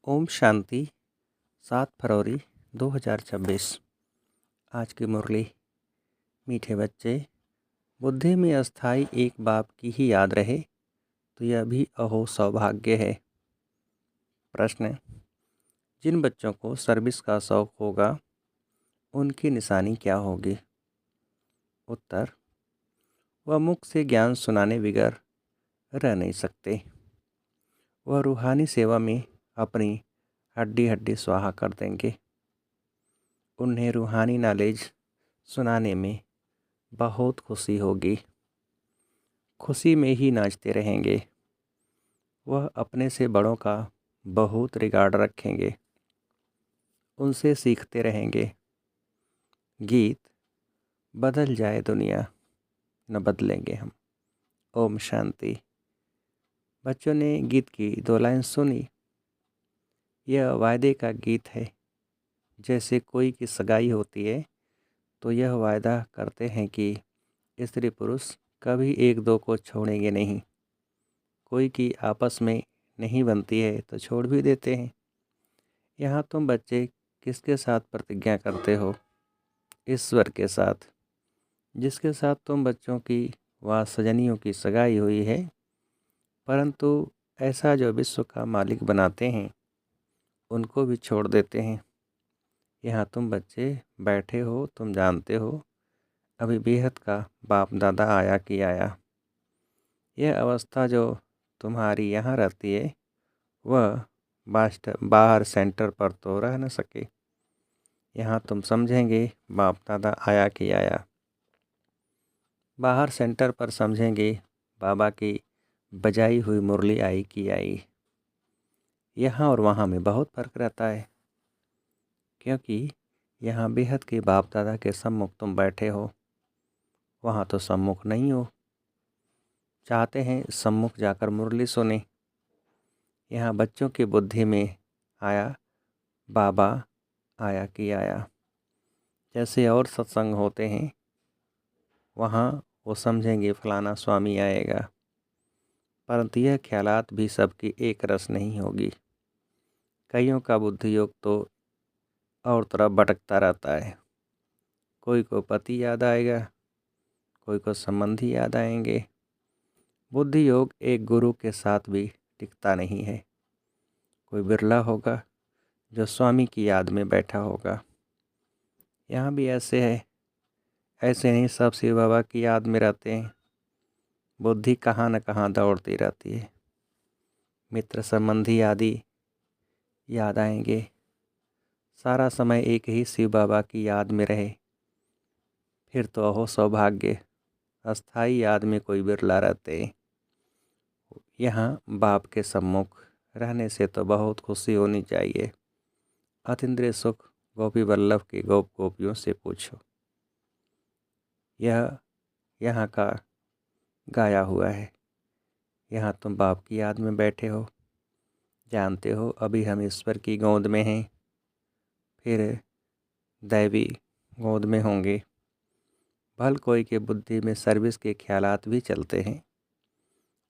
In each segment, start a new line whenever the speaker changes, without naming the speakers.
ओम शांति। 7 फरवरी 2026। आज की मुरली। मीठे बच्चे, बुद्धि में अस्थाई एक बाप की ही याद रहे तो यह भी अहो सौभाग्य है। प्रश्न: जिन बच्चों को सर्विस का शौक होगा उनकी निशानी क्या होगी? उत्तर: वह मुख से ज्ञान सुनाने बिगर रह नहीं सकते। वह रूहानी सेवा में अपनी हड्डी हड्डी स्वाहा कर देंगे। उन्हें रूहानी नॉलेज सुनाने में बहुत खुशी होगी। खुशी में ही नाचते रहेंगे। वह अपने से बड़ों का बहुत रिगार्ड रखेंगे। उनसे सीखते रहेंगे। गीत: बदल जाए दुनिया न बदलेंगे हम। ओम शांति। बच्चों ने गीत की 2 लाइन सुनी। यह वायदे का गीत है। जैसे कोई की सगाई होती है तो यह वायदा करते हैं कि स्त्री पुरुष कभी एक दो को छोड़ेंगे नहीं। कोई की आपस में नहीं बनती है तो छोड़ भी देते हैं। यहाँ तुम बच्चे किसके साथ प्रतिज्ञा करते हो? ईश्वर के साथ, जिसके साथ तुम बच्चों की व सजनियों की सगाई हुई है। परंतु ऐसा जो विश्व का मालिक बनाते हैं उनको भी छोड़ देते हैं। यहाँ तुम बच्चे बैठे हो, तुम जानते हो अभी बेहद का बाप दादा आया कि आया। यह अवस्था जो तुम्हारी यहाँ रहती है वह बाहर सेंटर पर तो रह न सके। यहाँ तुम समझेंगे बाप दादा आया कि आया। बाहर सेंटर पर समझेंगे बाबा की बजाई हुई मुरली आई कि आई। यहाँ और वहाँ में बहुत फ़र्क रहता है, क्योंकि यहाँ बेहद के बाप दादा के सम्मुख तुम बैठे हो, वहाँ तो सम्मुख नहीं हो। चाहते हैं सम्मुख जाकर मुरली सुने। यहाँ बच्चों की बुद्धि में आया बाबा आया कि आया। जैसे और सत्संग होते हैं वहाँ वो समझेंगे फलाना स्वामी आएगा, परंतु यह ख्यालात भी सबकी एक रस नहीं होगी। कईयों का बुद्धि योग तो और तरफ भटकता रहता है। कोई को पति याद आएगा, कोई को संबंधी याद आएंगे। बुद्धि योग एक गुरु के साथ भी टिकता नहीं है। कोई बिरला होगा जो स्वामी की याद में बैठा होगा। यहाँ भी ऐसे है। ऐसे नहीं सब शिव बाबा की याद में रहते हैं। बुद्धि कहाँ न कहाँ दौड़ती रहती है। मित्र संबंधी आदि याद आएंगे। सारा समय एक ही शिव बाबा की याद में रहे फिर तो अहो सौभाग्य। अस्थाई याद में कोई बिरला रहते। यहाँ बाप के सम्मुख रहने से तो बहुत खुशी होनी चाहिए। अतीन्द्रिय सुख गोपी वल्लभ के गोप गोपियों से पूछो। यह यहाँ का गाया हुआ है। यहाँ तुम बाप की याद में बैठे हो, जानते हो अभी हम ईश्वर की गोद में हैं, फिर दैवी गोद में होंगे। भल कोई के बुद्धि में सर्विस के ख्यालात भी चलते हैं।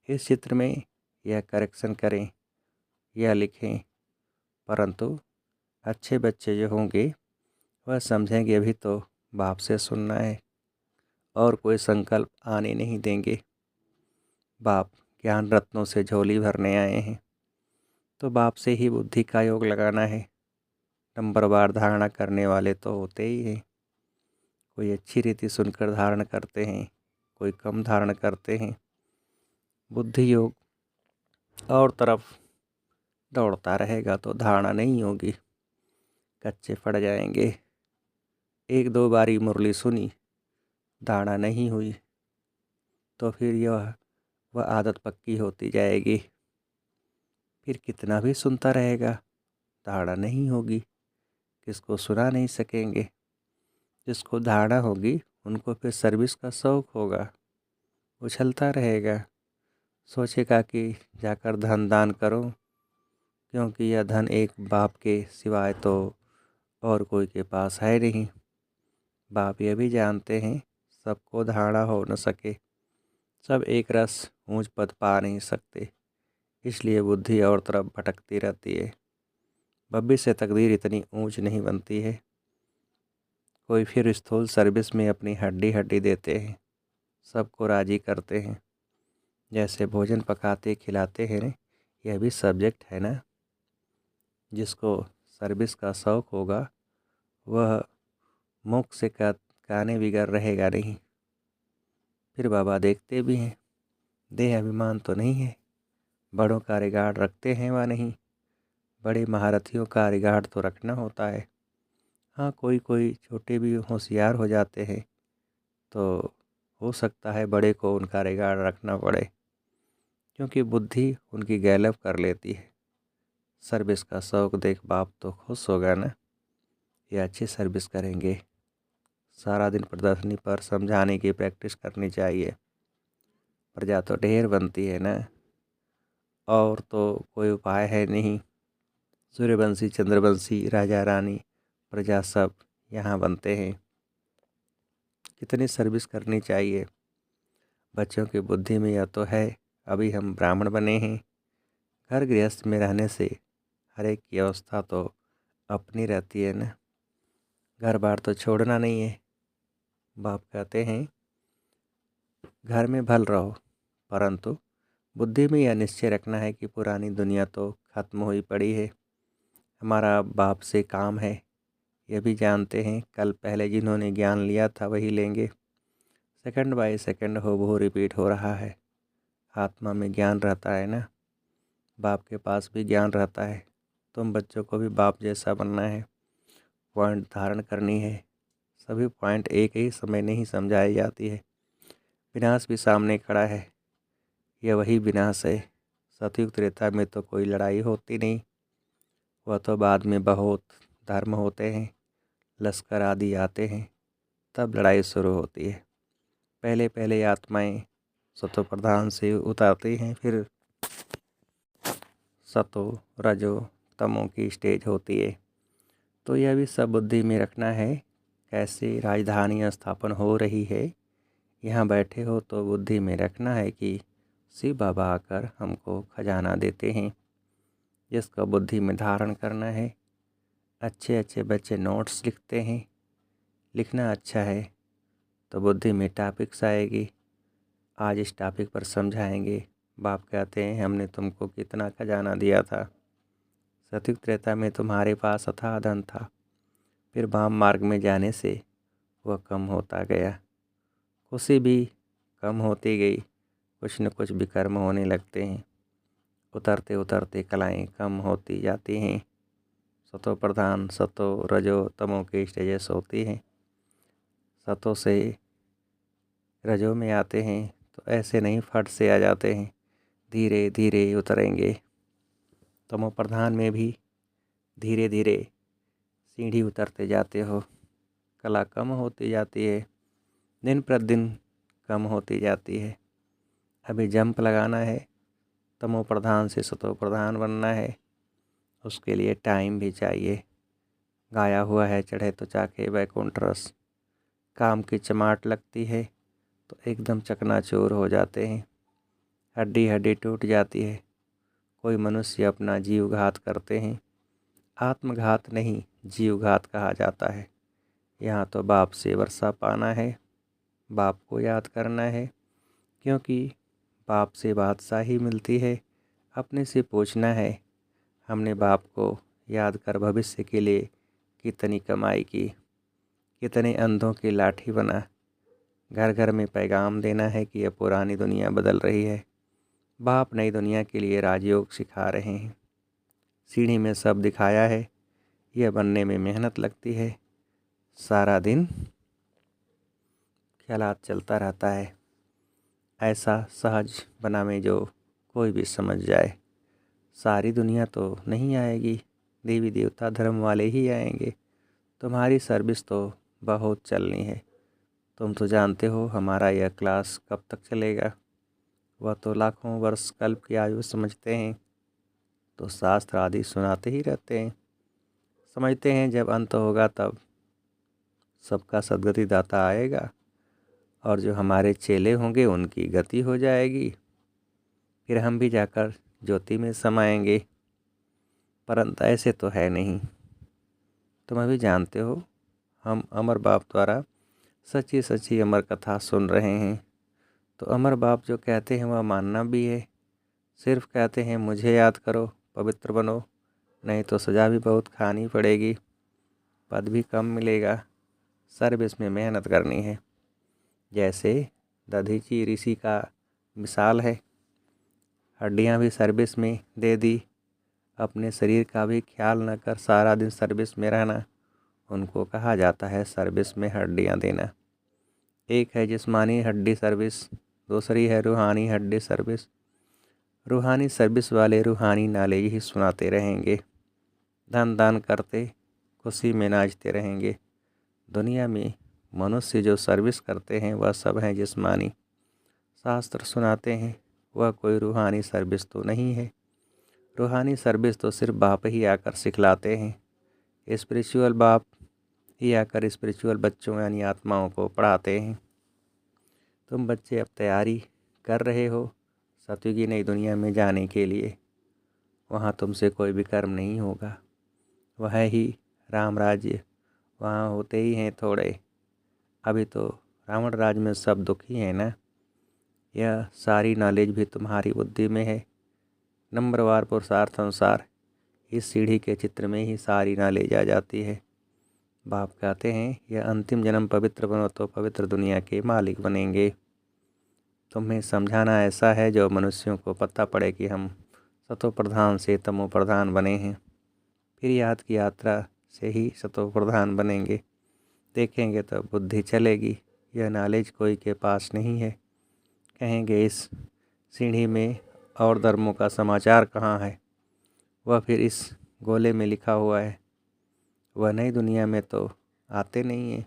इस चित्र में यह करेक्शन करें, यह लिखें। परंतु अच्छे बच्चे जो होंगे वह समझेंगे अभी तो बाप से सुनना है और कोई संकल्प आने नहीं देंगे। बाप ज्ञान रत्नों से झोली भरने आए हैं तो बाप से ही बुद्धि का योग लगाना है। नंबरवार धारणा करने वाले तो होते ही हैं। कोई अच्छी रीति सुनकर धारण करते हैं, कोई कम धारण करते हैं। बुद्धि योग और तरफ दौड़ता रहेगा तो धारणा नहीं होगी, कच्चे पड़ जाएंगे। एक दो बारी मुरली सुनी, धारणा नहीं हुई तो फिर वह आदत पक्की होती जाएगी। फिर कितना भी सुनता रहेगा, धारणा नहीं होगी, किसको सुना नहीं सकेंगे। जिसको धारणा होगी उनको फिर सर्विस का शौक़ होगा, उछलता रहेगा। सोचेगा कि जाकर धन दान करो, क्योंकि यह धन एक बाप के सिवाय तो और कोई के पास है नहीं। बाप ये भी जानते हैं सबको धारणा हो न सके, सब एक रस ऊंच पद पा नहीं सकते, इसलिए बुद्धि और तरफ भटकती रहती है। भविष्य से तकदीर इतनी ऊंच नहीं बनती है। कोई फिर स्थूल सर्विस में अपनी हड्डी हड्डी देते हैं, सबको राजी करते हैं। जैसे भोजन पकाते खिलाते हैं, यह भी सब्जेक्ट है ना। जिसको सर्विस का शौक़ होगा वह मुख से गाने बिगड़ रहेगा नहीं। फिर बाबा देखते भी हैं, देह अभिमान तो नहीं है, बड़ों का रिगार्ड रखते हैं व नहीं। बड़े महारथियों का रिगार्ड तो रखना होता है। हाँ, कोई कोई छोटे भी होशियार हो जाते हैं तो हो सकता है बड़े को उनका रिगार्ड रखना पड़े, क्योंकि बुद्धि उनकी गैलअप कर लेती है। सर्विस का शौक़ देख बाप तो खुश होगा ना, ये अच्छी सर्विस करेंगे। सारा दिन प्रदर्शनी पर समझाने की प्रैक्टिस करनी चाहिए। प्रजा तो ढेर बनती है ना, और तो कोई उपाय है नहीं। सूर्यवंशी चंद्रवंशी राजा रानी प्रजा सब यहाँ बनते हैं। कितनी सर्विस करनी चाहिए। बच्चों की बुद्धि में यह तो है, अभी हम ब्राह्मण बने हैं। घर गृहस्थ में रहने से हर एक की अवस्था तो अपनी रहती है ना। घर बार तो छोड़ना नहीं है। बाप कहते हैं घर में भल रहो, परंतु बुद्धि में यह निश्चय रखना है कि पुरानी दुनिया तो खत्म हुई पड़ी है। हमारा बाप से काम है, यह भी जानते हैं। कल पहले जिन्होंने ज्ञान लिया था वही लेंगे। सेकंड बाय सेकंड हो वो रिपीट हो रहा है। आत्मा में ज्ञान रहता है ना, बाप के पास भी ज्ञान रहता है। तुम बच्चों को भी बाप जैसा बनना है, पॉइंट धारण करनी है। सभी पॉइंट एक ही समय नहीं समझाई जाती है। विनाश भी सामने खड़ा है, यह वही विनाश है। सतयुग त्रेता में तो कोई लड़ाई होती नहीं, वह तो बाद में बहुत धर्म होते हैं, लश्कर आदि आते हैं, तब लड़ाई शुरू होती है। पहले पहले आत्माएं सतो प्रधान से उतारती हैं, फिर सतो रजो तमो की स्टेज होती है। तो यह भी सब बुद्धि में रखना है। कैसे राजधानी स्थापन हो रही है, यहाँ बैठे हो तो बुद्धि में रखना है कि शिव बाबा आकर हमको खजाना देते हैं, जिसको बुद्धि में धारण करना है। अच्छे अच्छे बच्चे नोट्स लिखते हैं। लिखना अच्छा है तो बुद्धि में टॉपिक्स आएगी। आज इस टॉपिक पर समझाएंगे। बाप कहते हैं हमने तुमको कितना खजाना दिया था। सतयुग त्रेता में तुम्हारे पास अथाह धन था, फिर वाम मार्ग में जाने से वह कम होता गया। खुशी भी कम होती गई, कुछ न कुछ विकर्म होने लगते हैं। उतरते उतरते कलाएं कम होती जाती हैं। सतो प्रधान सतो रजो तमो की स्टेजेस होती हैं। सतो से रजो में आते हैं तो ऐसे नहीं फट से आ जाते हैं, धीरे धीरे उतरेंगे। तमो प्रधान में भी धीरे धीरे सीढ़ी उतरते जाते हो। कला कम होती जाती है, दिन प्रतिदिन कम होती जाती है। अभी जंप लगाना है, तमो प्रधान से सतो प्रधान बनना है, उसके लिए टाइम भी चाहिए। गाया हुआ है चढ़े तो चाके वैकुंठ रस। काम की चमाट लगती है तो एकदम चकनाचूर हो जाते हैं, हड्डी हड्डी टूट जाती है। कोई मनुष्य अपना जीव घात करते हैं। आत्मघात नहीं, जीव घात कहा जाता है। यहाँ तो बाप से वर्षा पाना है, बाप को याद करना है, क्योंकि बाप से बादशाही मिलती है। अपने से पूछना है, हमने बाप को याद कर भविष्य के लिए कितनी कमाई की, कितने अंधों की लाठी बना। घर घर में पैगाम देना है कि यह पुरानी दुनिया बदल रही है। बाप नई दुनिया के लिए राजयोग सिखा रहे हैं। सीढ़ी में सब दिखाया है, यह बनने में मेहनत लगती है। सारा दिन ख्यालात चलता रहता है। ऐसा सहज बना में जो कोई भी समझ जाए। सारी दुनिया तो नहीं आएगी, देवी देवता धर्म वाले ही आएंगे। तुम्हारी सर्विस तो बहुत चलनी है। तुम तो जानते हो हमारा यह क्लास कब तक चलेगा। वह तो लाखों वर्ष कल्प की आयु समझते हैं, तो शास्त्र आदि सुनाते ही रहते हैं। समझते हैं जब अंत होगा तब सबका सद्गति दाता आएगा, और जो हमारे चेले होंगे उनकी गति हो जाएगी। फिर हम भी जाकर ज्योति में समाएंगे। परंतु ऐसे तो है नहीं। तुम अभी जानते हो, हम अमर बाप द्वारा सच्ची सच्ची अमर कथा सुन रहे हैं। तो अमर बाप जो कहते हैं वह मानना भी है। सिर्फ कहते हैं मुझे याद करो, पवित्र बनो, नहीं तो सज़ा भी बहुत खानी पड़ेगी, पद भी कम मिलेगा, सर्विस में मेहनत करनी है। जैसे दधीची ऋषि का मिसाल है, हड्डियां भी सर्विस में दे दी, अपने शरीर का भी ख्याल न कर सारा दिन सर्विस में रहना, उनको कहा जाता है सर्विस में हड्डियां देना। एक है जिस्मानी हड्डी सर्विस, दूसरी है रूहानी हड्डी सर्विस। रूहानी सर्विस वाले रूहानी नॉलेज ही सुनाते रहेंगे, धन दान करते खुशी में नाचते रहेंगे। दुनिया में मनुष्य जो सर्विस करते हैं वह सब हैं जिस्मानी। शास्त्र सुनाते हैं, वह कोई रूहानी सर्विस तो नहीं है। रूहानी सर्विस तो सिर्फ बाप ही आकर सिखलाते हैं। स्पिरिचुअल बाप ही आकर स्पिरिचुअल बच्चों यानी आत्माओं को पढ़ाते हैं। तुम बच्चे अब तैयारी कर रहे हो सतयुगी नई दुनिया में जाने के लिए। वहाँ तुमसे कोई भी कर्म नहीं होगा, वह ही राम राज्य। वहाँ होते ही हैं थोड़े, अभी तो रावण राज में सब दुखी हैं ना। यह सारी नॉलेज भी तुम्हारी बुद्धि में है। नंबरवार पुरुषार्थ अनुसार इस सीढ़ी के चित्र में ही सारी नॉलेज आ जाती है। बाप कहते हैं यह अंतिम जन्म पवित्र बनो तो पवित्र दुनिया के मालिक बनेंगे। तुम्हें समझाना ऐसा है जो मनुष्यों को पता पड़े कि हम सतो प्रधान से तमो प्रधान बने हैं। फिर याद की यात्रा से ही सतो प्रधान बनेंगे। देखेंगे तो बुद्धि चलेगी, यह नॉलेज कोई के पास नहीं है। कहेंगे इस सीढ़ी में और धर्मों का समाचार कहाँ है, वह फिर इस गोले में लिखा हुआ है। वह नई दुनिया में तो आते नहीं हैं,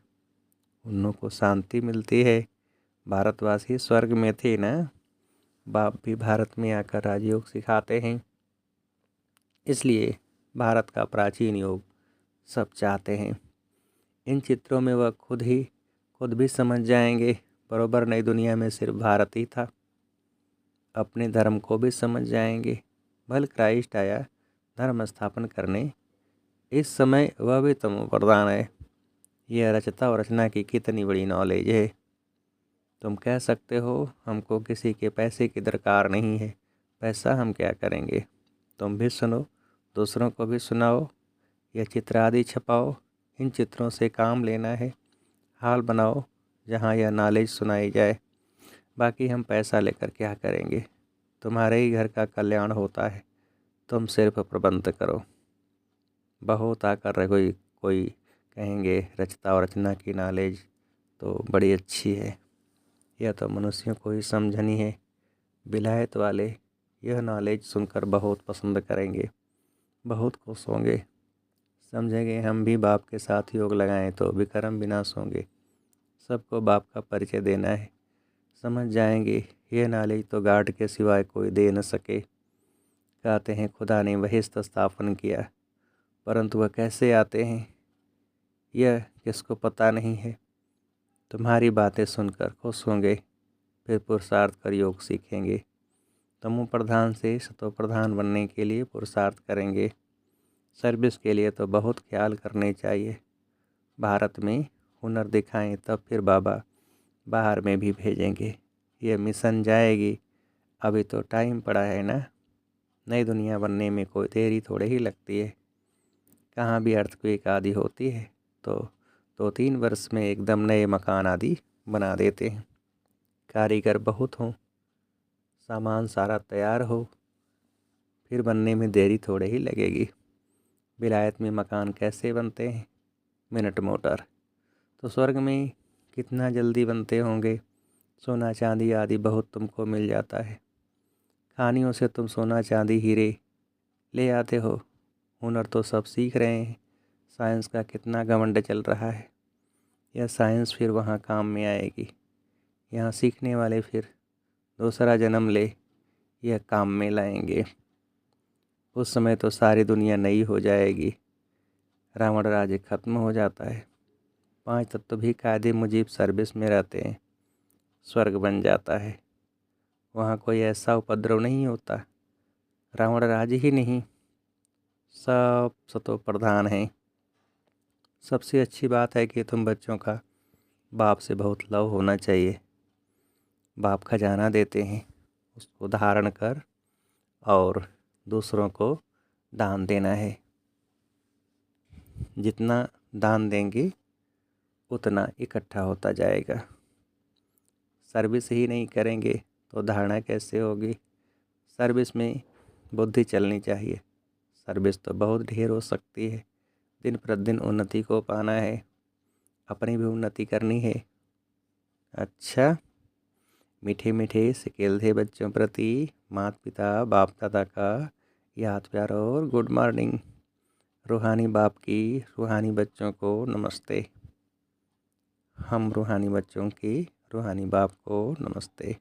उन को शांति मिलती है। भारतवासी स्वर्ग में थे ना, बाप भी भारत में आकर राजयोग सिखाते हैं। इसलिए भारत का प्राचीन योग सब चाहते हैं। इन चित्रों में वह खुद भी समझ जाएंगे, बरोबर नई दुनिया में सिर्फ भारत ही था। अपने धर्म को भी समझ जाएंगे। भल क्राइस्ट आया धर्म स्थापन करने, इस समय वह भी तमो प्रधान है। यह रचता और रचना की कितनी बड़ी नॉलेज है। तुम कह सकते हो हमको किसी के पैसे की दरकार नहीं है, पैसा हम क्या करेंगे। तुम भी सुनो, दूसरों को भी सुनाओ, यह चित्र आदि छपाओ। इन चित्रों से काम लेना है। हाल बनाओ जहाँ यह नॉलेज सुनाई जाए। बाकी हम पैसा लेकर क्या करेंगे, तुम्हारे ही घर का कल्याण होता है, तुम सिर्फ प्रबंध करो। बहुत आकर कोई कहेंगे रचता और रचना की नॉलेज तो बड़ी अच्छी है, यह तो मनुष्यों को ही समझनी है। विलायत वाले यह नॉलेज सुनकर बहुत पसंद करेंगे, बहुत खुश होंगे, समझेंगे हम भी बाप के साथ योग लगाएं तो विक्रम विनाश होंगे। सबको बाप का परिचय देना है, समझ जाएंगे यह नॉलेज तो गार्ड के सिवाय कोई दे न सके। कहते हैं खुदा ने बहिष्ठ स्थापन किया, परंतु वह कैसे आते हैं यह किसको पता नहीं है। तुम्हारी बातें सुनकर खुश होंगे, फिर पुरुषार्थ कर योग सीखेंगे। तमो प्रधान से सतो प्रधान बनने के लिए पुरुषार्थ करेंगे। सर्विस के लिए तो बहुत ख्याल करने चाहिए। भारत में हुनर दिखाएं तब फिर बाबा बाहर में भी भेजेंगे। यह मिशन जाएगी, अभी तो टाइम पड़ा है ना। नई दुनिया बनने में कोई देरी थोड़े ही लगती है। कहाँ भी अर्थक्वेक आदि होती है तो 2-3 वर्ष में एकदम नए मकान आदि बना देते हैं। कारीगर बहुत हों, सामान सारा तैयार हो, फिर बनने में देरी थोड़े ही लगेगी। विलायत में मकान कैसे बनते हैं, मिनट मोटर। तो स्वर्ग में कितना जल्दी बनते होंगे। सोना चांदी आदि बहुत तुमको मिल जाता है। खानियों से तुम सोना चांदी हीरे ले आते हो। हुनर तो सब सीख रहे हैं। साइंस का कितना घमंड चल रहा है, यह साइंस फिर वहाँ काम में आएगी। यहाँ सीखने वाले फिर दूसरा जन्म ले यह काम में लाएंगे। उस समय तो सारी दुनिया नई हो जाएगी, रावण राज्य खत्म हो जाता है। 5 तत्व भी कायदे मुजीब सर्विस में रहते हैं, स्वर्ग बन जाता है। वहाँ कोई ऐसा उपद्रव नहीं होता। रावण राज्य ही नहीं, सब सतो प्रधान हैं। सबसे अच्छी बात है कि तुम बच्चों का बाप से बहुत लव होना चाहिए। बाप खजाना देते हैं, उसको धारण कर और दूसरों को दान देना है। जितना दान देंगे उतना इकट्ठा होता जाएगा। सर्विस ही नहीं करेंगे तो धारणा कैसे होगी। सर्विस में बुद्धि चलनी चाहिए। सर्विस तो बहुत ढेर हो सकती है। दिन प्रतिदिन उन्नति को पाना है, अपनी भी उन्नति करनी है। अच्छा, मीठे मीठे सिकेल थे बच्चों प्रति माता पिता बाप दादा का याद प्यार और गुड मॉर्निंग। रूहानी बाप की रूहानी बच्चों को नमस्ते। हम रूहानी बच्चों की रूहानी बाप को नमस्ते।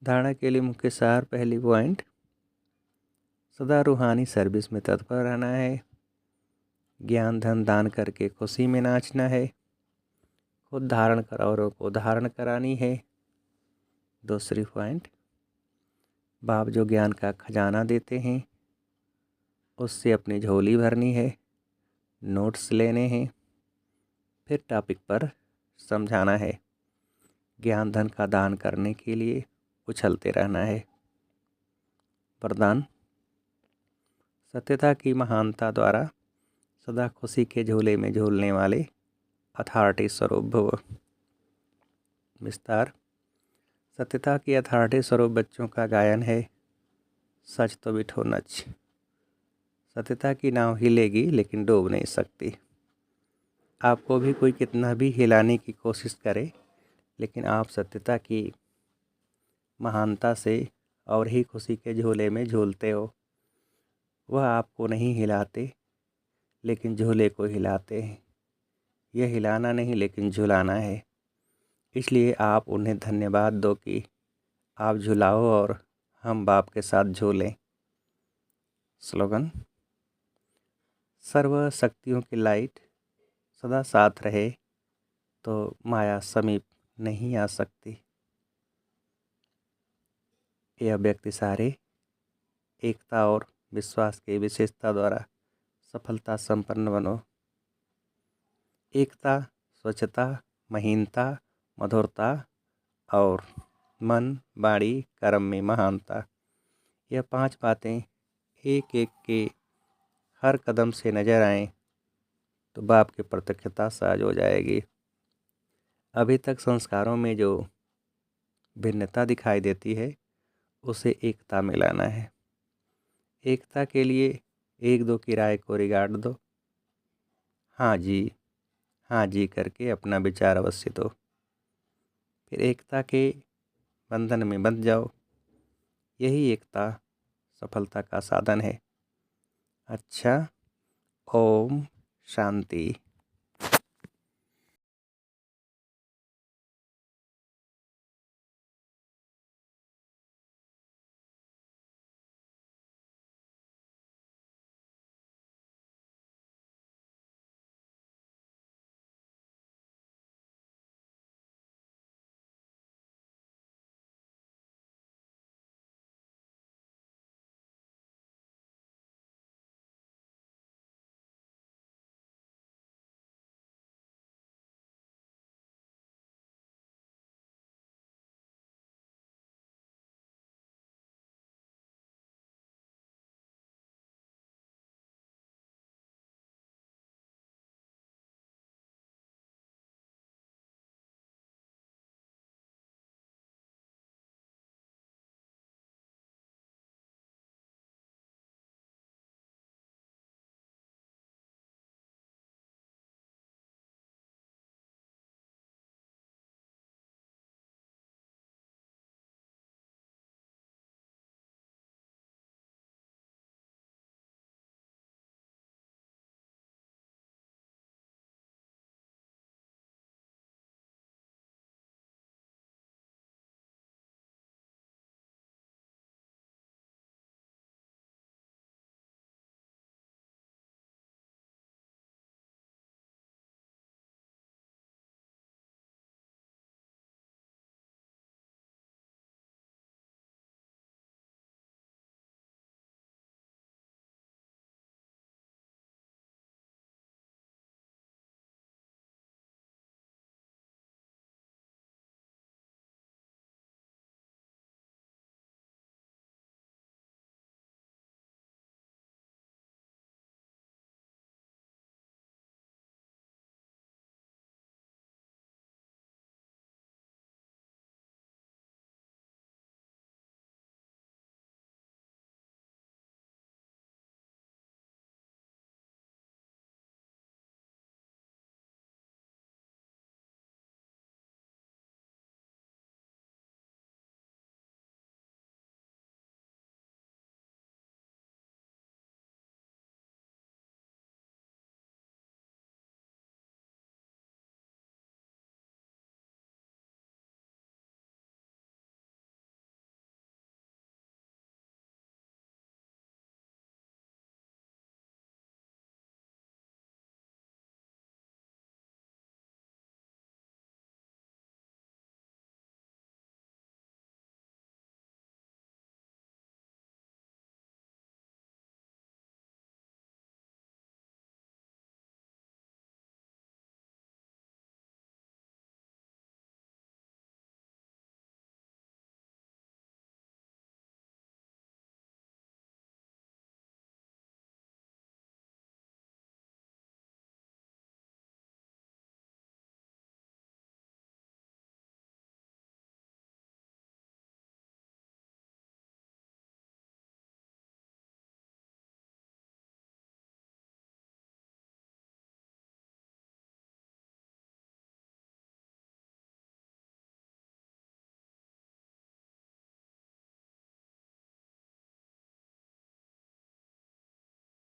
धारणा के लिए मुख्य सार। पहली पॉइंट, सदा रूहानी सर्विस में तत्पर रहना है। ज्ञान धन दान करके खुशी में नाचना है। खुद धारण कर औरों को धारण करानी है। दूसरी पॉइंट, बाप जो ज्ञान का खजाना देते हैं उससे अपनी झोली भरनी है, नोट्स लेने हैं, फिर टॉपिक पर समझाना है। ज्ञान धन का दान करने के लिए उछलते रहना है। वरदान, सत्यता की महानता द्वारा सदा खुशी के झोले में झूलने वाले अथॉरिटी स्वरूप भव। विस्तार, सत्यता की अथॉरिटी स्वरूप बच्चों का गायन है। सच तो बिठो नच। सत्यता की नाव हिलेगी लेकिन डूब नहीं सकती। आपको भी कोई कितना भी हिलाने की कोशिश करे, लेकिन आप सत्यता की महानता से और ही खुशी के झोले में झूलते हो। वह आपको नहीं हिलाते लेकिन झूले को हिलाते हैं। यह हिलाना नहीं लेकिन झुलाना है। इसलिए आप उन्हें धन्यवाद दो कि आप झुलाओ और हम बाप के साथ झूलें। स्लोगन, सर्व शक्तियों की लाइट सदा साथ रहे तो माया समीप नहीं आ सकती। यह व्यक्ति सारे एकता और विश्वास की विशेषता द्वारा सफलता संपन्न बनो। एकता, स्वच्छता, महीनता, मधुरता और मन वाणी कर्म में महानता। यह 5 बातें एक एक के हर कदम से नजर आएं तो बाप की प्रत्यक्षता सहज हो जाएगी। अभी तक संस्कारों में जो भिन्नता दिखाई देती है उसे एकता में लाना है। एकता के लिए एक दो की राय को रिगार्ड दो। हाँ जी करके अपना विचार अवश्य दो। फिर एकता के बंधन में बंध जाओ। यही एकता सफलता का साधन है। अच्छा, ओम शांति।